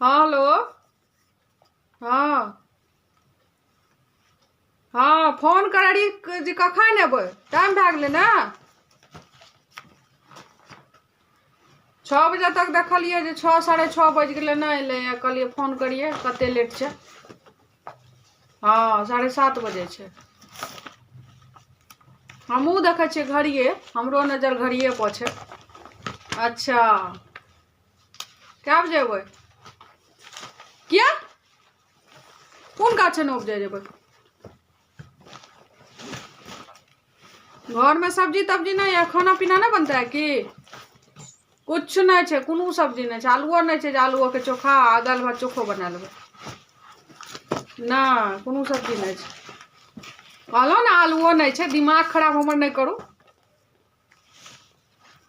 Hello. हाँ हाँ, phone करी जे कखन एबै? टाइम भए गेलै ने। 6 बजे तक देखलिए जे 6 साढ़े 6 बज गेलै, नहीं एलै। कहलिए फोन करिए, कते लेट छै। हाँ 7:30 बजे छै। हमहूँ देखै छियै घड़िए, हमरो नजर घड़िए पर छै। अच्छा, क्या बजे एबै? किया कौन काज छै 9 बजे जेबै? घर में सब्जी तब्जी नहीं है, खाना पीना नहीं बनता है कि? कुछ नहीं छै, कोनो सब्जी नहीं छै। आलुओ नहीं छै जे आलुओ के चोखा आ दालि भात चोखो बना लेबै। नहीं, कोनो सब्जी नहीं छै। कहलौं ने आलुओ नहीं छै। दिमाग खराब हमर नहीं करू,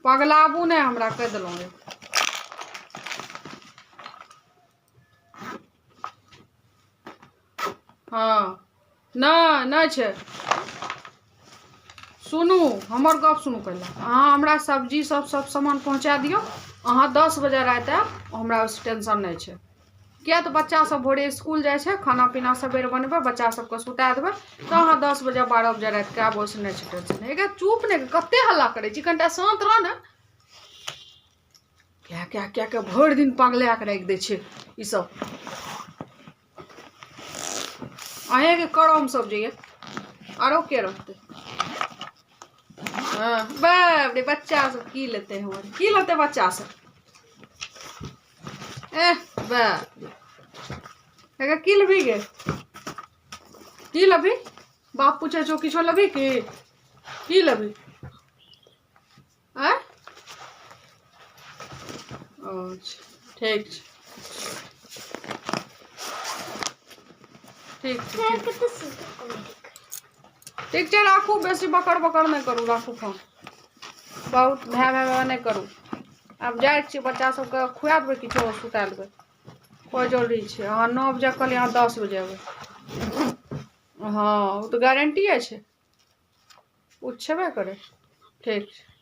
पगलाबू नहीं हमरा, कह देलौं रे। हाँ नहीं नहीं छै। सुनू हमर गप सुनू पहले। अहाँ हमरा सब्जी सब सामान पहुँचा दियो। अहाँ 10 बजे रात आयब, हमरा उस टेंशन नहीं छै। किया तो बच्चा सब भोरे स्कूल जाए छै, खाना पीना सबेर बनबै, बच्चा सबके सुता देबै, तो अहाँ 10 बजे 12 बजे रात के आब, ओइसे नहीं छै टेंशन। एक चुप नहीं, कते हल्ला करे छी, कनिटा शांत रह ने। क्या के भर दिन पगला के राख दै छै ई सब। अहे के करम सब जे आरो के रहते। हाँ बाप रे, बच्चा सब की लेते हैं, की लेते बच्चा सब? बाप रे, की लेबी गे? की लेबी? बाप पूछे छो किछो लेबी की लेबी? आँय? अच्छा ठीक छै, ठीक ठीक छै, राखू। बेसी बकर बकर नहीं करू, राखू फोन। बहुत भै नहीं करू। आब जाए छी, बच्चा सबके खुआ देबै, किछो सुता देबै। कोई जरूरी छै? अहाँ 9 बजे कहलिए, अहाँ 10 बजे एबै। हाँ वो तो गारंटी है, पूछबे करे। ठीक छै।